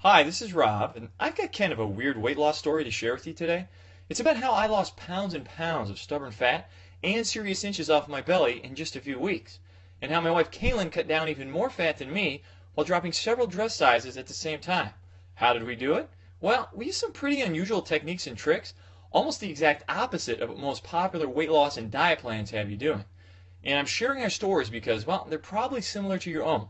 Hi, this is Rob, and I've got kind of a weird weight loss story to share with you today. It's about how I lost pounds and pounds of stubborn fat and serious inches off my belly in just a few weeks, and how my wife Kaylin cut down even more fat than me while dropping several dress sizes at the same time. How did we do it? Well, we used some pretty unusual techniques and tricks, almost the exact opposite of what most popular weight loss and diet plans have you doing. And I'm sharing our stories because, well, they're probably similar to your own.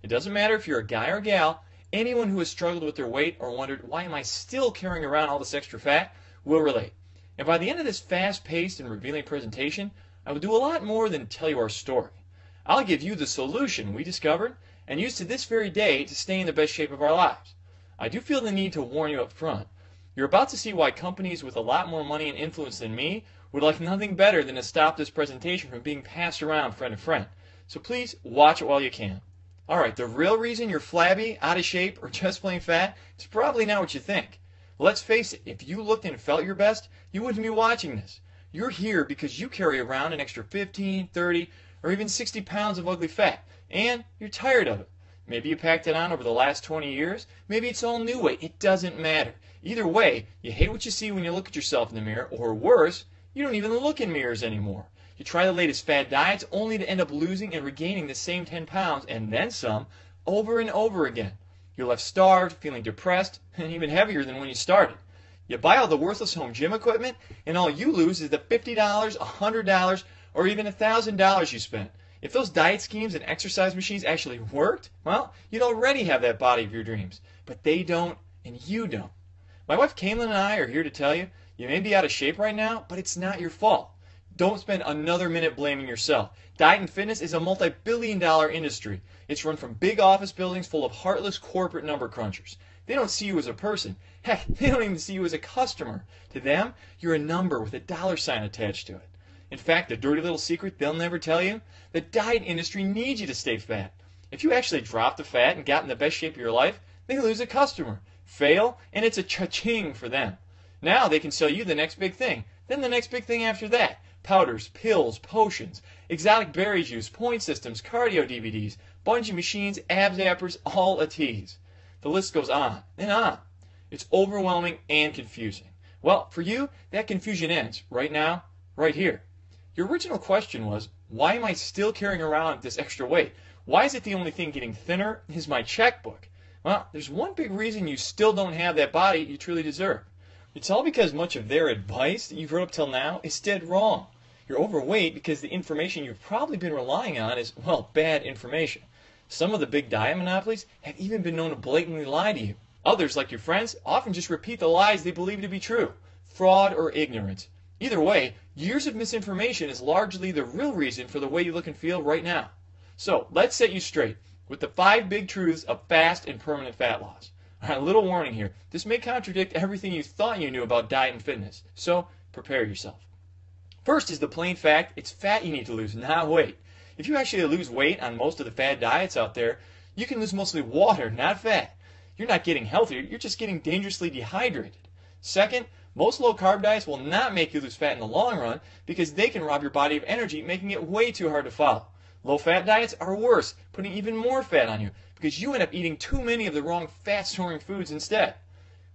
It doesn't matter if you're a guy or a gal. Anyone who has struggled with their weight or wondered, why am I still carrying around all this extra fat, will relate. And by the end of this fast-paced and revealing presentation, I will do a lot more than tell you our story. I'll give you the solution we discovered and use to this very day to stay in the best shape of our lives. I do feel the need to warn you up front. You're about to see why companies with a lot more money and influence than me would like nothing better than to stop this presentation from being passed around friend to friend. So please watch it while you can. Alright, the real reason you're flabby, out of shape, or just plain fat is probably not what you think. Let's face it, if you looked and felt your best, you wouldn't be watching this. You're here because you carry around an extra 15, 30, or even 60 pounds of ugly fat, and you're tired of it. Maybe you packed it on over the last 20 years, maybe it's all new weight, it doesn't matter. Either way, you hate what you see when you look at yourself in the mirror, or worse, you don't even look in mirrors anymore. You try the latest fad diets only to end up losing and regaining the same 10 pounds and then some over and over again. You're left starved, feeling depressed, and even heavier than when you started. You buy all the worthless home gym equipment, and all you lose is the $50, $100, or even $1,000 you spent. If those diet schemes and exercise machines actually worked, well, you'd already have that body of your dreams. But they don't, and you don't. My wife Kaylin and I are here to tell you, you may be out of shape right now, but it's not your fault. Don't spend another minute blaming yourself. Diet and fitness is a multi-billion-dollar industry. It's run from big office buildings full of heartless corporate number crunchers. They don't see you as a person. Heck, they don't even see you as a customer. To them, you're a number with a dollar sign attached to it. In fact, the dirty little secret they'll never tell you, the diet industry needs you to stay fat. If you actually drop the fat and got in the best shape of your life, they lose a customer, fail, and it's a cha-ching for them. Now they can sell you the next big thing, then the next big thing after that. Powders, pills, potions, exotic berry juice, point systems, cardio DVDs, bungee machines, abs appers, all a tease. The list goes on and on. It's overwhelming and confusing. Well, for you, that confusion ends right now, right here. Your original question was, why am I still carrying around this extra weight? Why is it the only thing getting thinner is my checkbook? Well, there's one big reason you still don't have that body you truly deserve. It's all because much of their advice that you've heard up till now is dead wrong. You're overweight because the information you've probably been relying on is, well, bad information. Some of the big diet monopolies have even been known to blatantly lie to you. Others, like your friends, often just repeat the lies they believe to be true. Fraud or ignorance. Either way, years of misinformation is largely the real reason for the way you look and feel right now. So, let's set you straight with the 5 big truths of fast and permanent fat loss. Alright, a little warning here. This may contradict everything you thought you knew about diet and fitness, so prepare yourself. First is the plain fact, it's fat you need to lose, not weight. If you actually lose weight on most of the fad diets out there, you can lose mostly water, not fat. You're not getting healthier, you're just getting dangerously dehydrated. Second, most low-carb diets will not make you lose fat in the long run because they can rob your body of energy, making it way too hard to follow. Low-fat diets are worse, putting even more fat on you because you end up eating too many of the wrong fat-storing foods instead.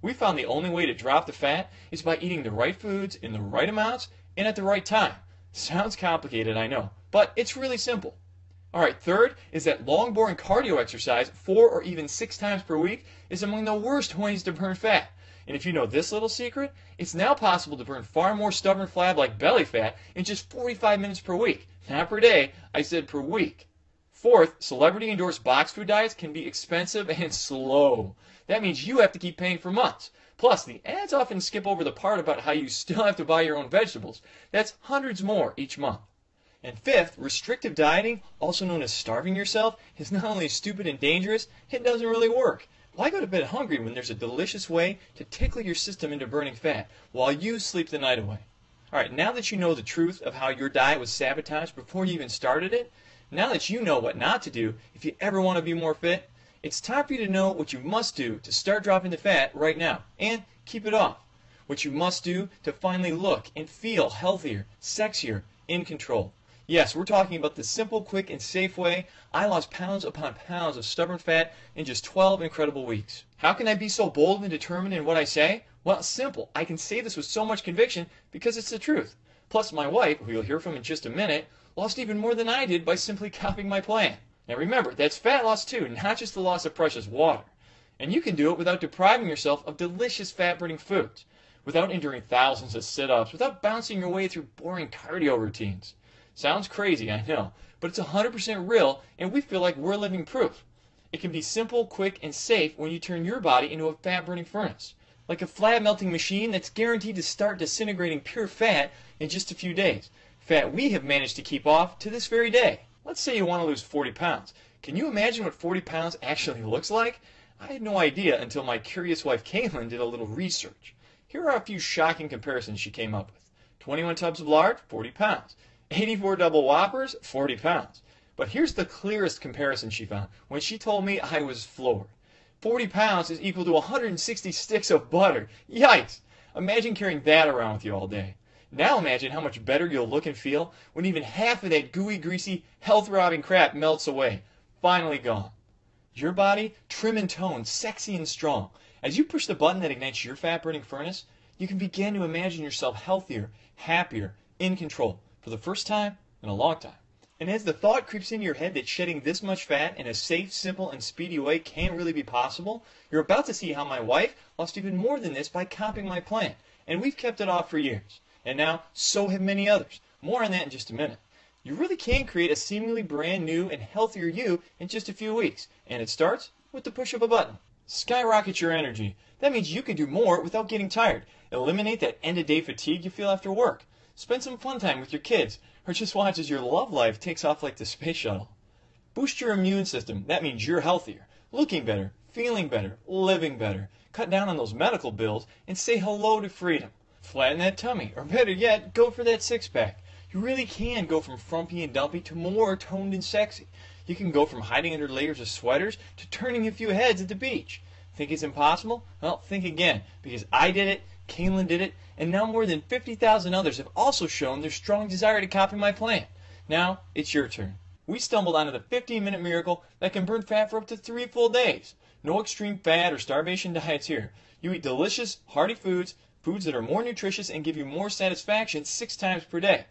We found the only way to drop the fat is by eating the right foods in the right amounts and at the right time. Sounds complicated, I know, but it's really simple. Alright, third is that long, boring cardio exercise 4 or even 6 times per week is among the worst ways to burn fat. And if you know this little secret, it's now possible to burn far more stubborn flab like belly fat in just 45 minutes per week. Not per day, I said per week. Fourth, celebrity-endorsed box food diets can be expensive and slow. That means you have to keep paying for months. Plus, the ads often skip over the part about how you still have to buy your own vegetables. That's hundreds more each month. And fifth, restrictive dieting, also known as starving yourself, is not only stupid and dangerous, it doesn't really work. Why go to bed hungry when there's a delicious way to tickle your system into burning fat while you sleep the night away? Alright, now that you know the truth of how your diet was sabotaged before you even started it, now that you know what not to do if you ever want to be more fit, it's time for you to know what you must do to start dropping the fat right now and keep it off. What you must do to finally look and feel healthier, sexier, in control. Yes, we're talking about the simple, quick, and safe way I lost pounds upon pounds of stubborn fat in just 12 incredible weeks. How can I be so bold and determined in what I say? Well, simple. I can say this with so much conviction because it's the truth. Plus, my wife, who you'll hear from in just a minute, lost even more than I did by simply copying my plan. Now remember, that's fat loss too, not just the loss of precious water. And you can do it without depriving yourself of delicious fat-burning foods, without enduring thousands of sit-ups, without bouncing your way through boring cardio routines. Sounds crazy, I know, but it's 100% real, and we feel like we're living proof. It can be simple, quick, and safe when you turn your body into a fat-burning furnace, like a flat-melting machine that's guaranteed to start disintegrating pure fat in just a few days. Fat we have managed to keep off to this very day. Let's say you want to lose 40 pounds. Can you imagine what 40 pounds actually looks like? I had no idea until my curious wife Caitlin did a little research. Here are a few shocking comparisons she came up with. 21 tubs of lard, 40 pounds. 84 double whoppers, 40 pounds. But here's the clearest comparison she found when she told me I was floored. 40 pounds is equal to 160 sticks of butter. Yikes! Imagine carrying that around with you all day. Now imagine how much better you'll look and feel when even half of that gooey, greasy, health-robbing crap melts away. Finally gone. Your body, trim and toned, sexy and strong. As you push the button that ignites your fat-burning furnace, you can begin to imagine yourself healthier, happier, in control, for the first time in a long time. And as the thought creeps into your head that shedding this much fat in a safe, simple, and speedy way can really be possible, you're about to see how my wife lost even more than this by copying my plan. And we've kept it off for years. And now, so have many others. More on that in just a minute. You really can create a seemingly brand new and healthier you in just a few weeks. And it starts with the push of a button. Skyrocket your energy. That means you can do more without getting tired. Eliminate that end-of-day fatigue you feel after work. Spend some fun time with your kids, or just watch as your love life takes off like the space shuttle. Boost your immune system. That means you're healthier, looking better, feeling better, living better. Cut down on those medical bills and say hello to freedom. Flatten that tummy, or better yet, go for that six-pack. You really can go from frumpy and dumpy to more toned and sexy. You can go from hiding under layers of sweaters to turning a few heads at the beach. Think it's impossible? Well, think again, because I did it, Caitlin did it, and now more than 50,000 others have also shown their strong desire to copy my plan. Now, it's your turn. We stumbled onto the 15-minute miracle that can burn fat for up to 3 full days. No extreme fat or starvation diets here. You eat delicious, hearty foods, foods that are more nutritious and give you more satisfaction 6 times per day.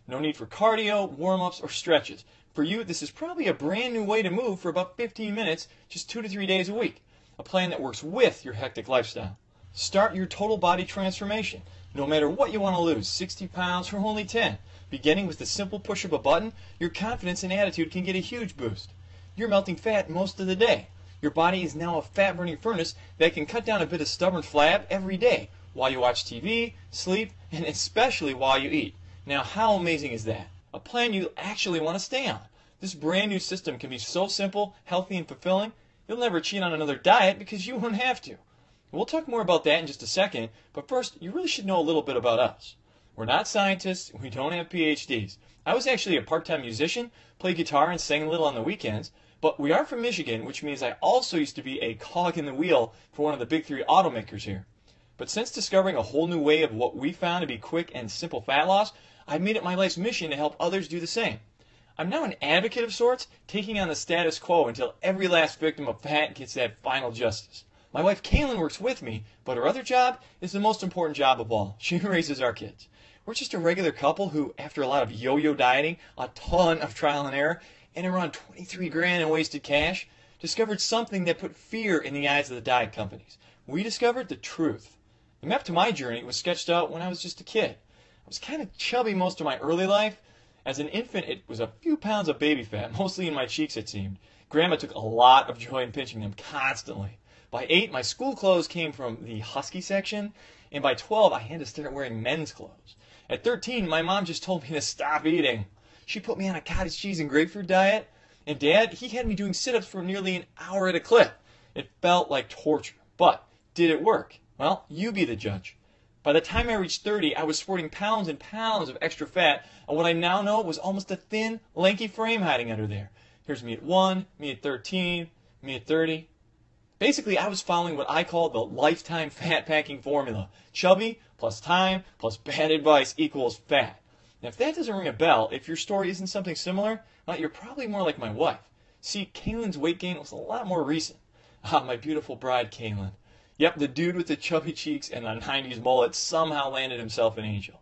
No need for cardio, warm-ups, or stretches. For you, this is probably a brand new way to move for about 15 minutes, just 2 to 3 days a week. A plan that works with your hectic lifestyle. Start your total body transformation. No matter what you want to lose, 60 pounds or only 10. Beginning with the simple push of a button, your confidence and attitude can get a huge boost. You're melting fat most of the day. Your body is now a fat-burning furnace that can cut down a bit of stubborn flab every day while you watch TV, sleep, and especially while you eat. Now, how amazing is that? A plan you actually want to stay on. This brand new system can be so simple, healthy, and fulfilling, you'll never cheat on another diet because you won't have to. We'll talk more about that in just a second, but first, you really should know a little bit about us. We're not scientists, we don't have PhDs. I was actually a part-time musician, played guitar and sang a little on the weekends, but we are from Michigan, which means I also used to be a cog in the wheel for one of the big 3 automakers here. But since discovering a whole new way of what we found to be quick and simple fat loss, I've made it my life's mission to help others do the same. I'm now an advocate of sorts, taking on the status quo until every last victim of fat gets that final justice. My wife Caitlin works with me, but her other job is the most important job of all. She raises our kids. We're just a regular couple who, after a lot of yo-yo dieting, a ton of trial and error, and around 23 grand in wasted cash, discovered something that put fear in the eyes of the diet companies. We discovered the truth. The map to my journey was sketched out when I was just a kid. I was kind of chubby most of my early life. As an infant, it was a few pounds of baby fat, mostly in my cheeks it seemed. Grandma took a lot of joy in pinching them constantly. By 8, my school clothes came from the husky section, and by 12, I had to start wearing men's clothes. At 13, my mom just told me to stop eating. She put me on a cottage cheese and grapefruit diet, and Dad, he had me doing sit-ups for nearly an hour at a clip. It felt like torture, but did it work? Well, you be the judge. By the time I reached 30, I was sporting pounds and pounds of extra fat, and what I now know was almost a thin, lanky frame hiding under there. Here's me at 1, me at 13, me at 30. Basically, I was following what I call the lifetime fat packing formula. Chubby plus time plus bad advice equals fat. Now, if that doesn't ring a bell, if your story isn't something similar, well, you're probably more like my wife. See, Kaylin's weight gain was a lot more recent. Ah, my beautiful bride, Kaylin. Yep, the dude with the chubby cheeks and the 90s mullet somehow landed himself an angel.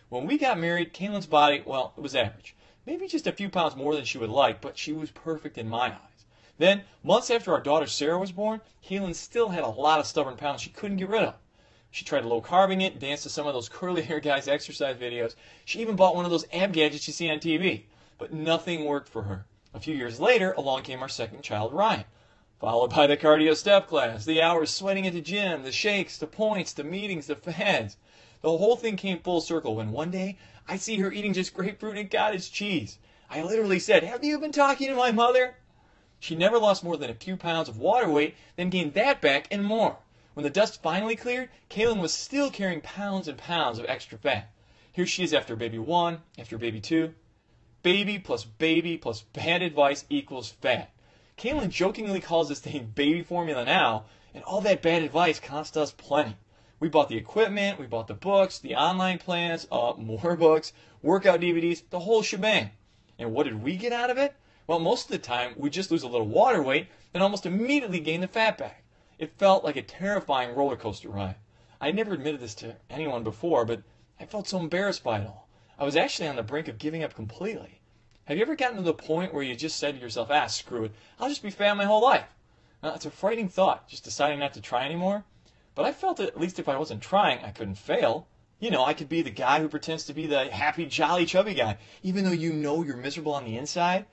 When we got married, Kaylin's body, well, it was average. Maybe just a few pounds more than she would like, but she was perfect in my eyes. Then, months after our daughter Sarah was born, Kaylin still had a lot of stubborn pounds she couldn't get rid of. She tried low-carbing it, danced to some of those curly hair guys' exercise videos. She even bought one of those ab gadgets you see on TV. But nothing worked for her. A few years later, along came our second child, Ryan. Followed by the cardio step class, the hours sweating at the gym, the shakes, the points, the meetings, the fads. The whole thing came full circle when one day I see her eating just grapefruit and cottage cheese. I literally said, "Have you been talking to my mother?" She never lost more than a few pounds of water weight, then gained that back and more. When the dust finally cleared, Kaylin was still carrying pounds and pounds of extra fat. Here she is after baby 1, after baby 2. Baby plus bad advice equals fat. Kaylin jokingly calls this thing baby formula now, and all that bad advice cost us plenty. We bought the equipment, we bought the books, the online plans, more books, workout DVDs, the whole shebang. And what did we get out of it? Well, most of the time, we just lose a little water weight, then almost immediately gain the fat back. It felt like a terrifying roller coaster ride. I never admitted this to anyone before, but I felt so embarrassed by it all. I was actually on the brink of giving up completely. Have you ever gotten to the point where you just said to yourself, screw it, I'll just be fat my whole life? Now, it's a frightening thought, just deciding not to try anymore. But I felt that at least if I wasn't trying, I couldn't fail. You know, I could be the guy who pretends to be the happy, jolly, chubby guy, even though you know you're miserable on the inside.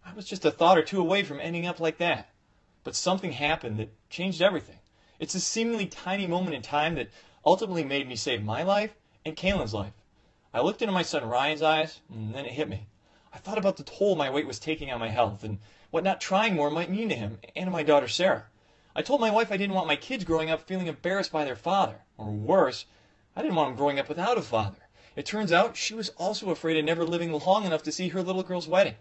I was just a thought or two away from ending up like that. But something happened that changed everything. It's a seemingly tiny moment in time that ultimately made me save my life and Kaylin's life. I looked into my son Ryan's eyes, and then it hit me. I thought about the toll my weight was taking on my health and what not trying more might mean to him and to my daughter Sarah. I told my wife I didn't want my kids growing up feeling embarrassed by their father. Or worse, I didn't want them growing up without a father. It turns out she was also afraid of never living long enough to see her little girl's wedding.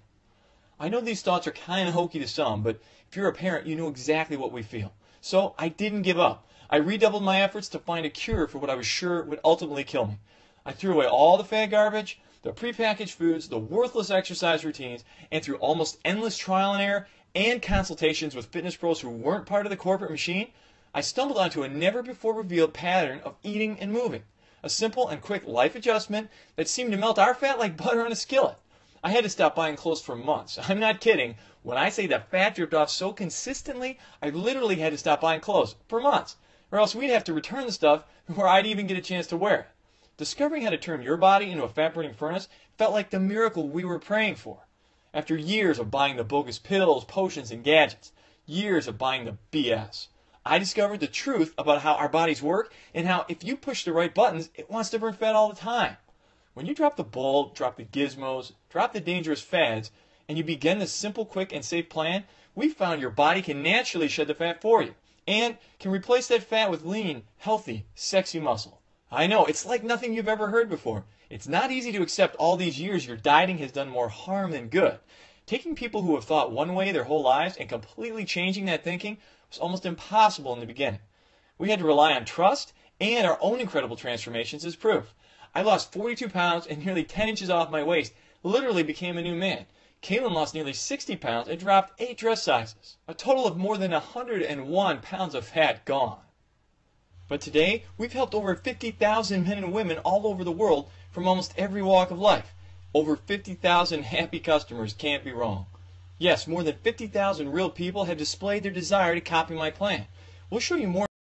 I know these thoughts are kind of hokey to some, but if you're a parent, you know exactly what we feel. So I didn't give up. I redoubled my efforts to find a cure for what I was sure would ultimately kill me. I threw away all the fat garbage, the prepackaged foods, the worthless exercise routines, and through almost endless trial and error and consultations with fitness pros who weren't part of the corporate machine, I stumbled onto a never-before-revealed pattern of eating and moving. A simple and quick life adjustment that seemed to melt our fat like butter on a skillet. I had to stop buying clothes for months. I'm not kidding. When I say that fat dripped off so consistently, I literally had to stop buying clothes for months. Or else we'd have to return the stuff before I'd even get a chance to wear it. Discovering how to turn your body into a fat-burning furnace felt like the miracle we were praying for. After years of buying the bogus pills, potions, and gadgets, years of buying the BS, I discovered the truth about how our bodies work and how if you push the right buttons, it wants to burn fat all the time. When you drop the ball, drop the gizmos, drop the dangerous fads, and you begin this simple, quick, and safe plan, we found your body can naturally shed the fat for you and can replace that fat with lean, healthy, sexy muscle. I know, it's like nothing you've ever heard before. It's not easy to accept all these years your dieting has done more harm than good. Taking people who have thought one way their whole lives and completely changing that thinking was almost impossible in the beginning. We had to rely on trust and our own incredible transformations as proof. I lost 42 pounds and nearly 10 inches off my waist, literally became a new man. Kaylin lost nearly 60 pounds and dropped 8 dress sizes. A total of more than 101 pounds of fat gone. But today, we've helped over 50,000 men and women all over the world from almost every walk of life. Over 50,000 happy customers can't be wrong. Yes, more than 50,000 real people have displayed their desire to copy my plan. We'll show you more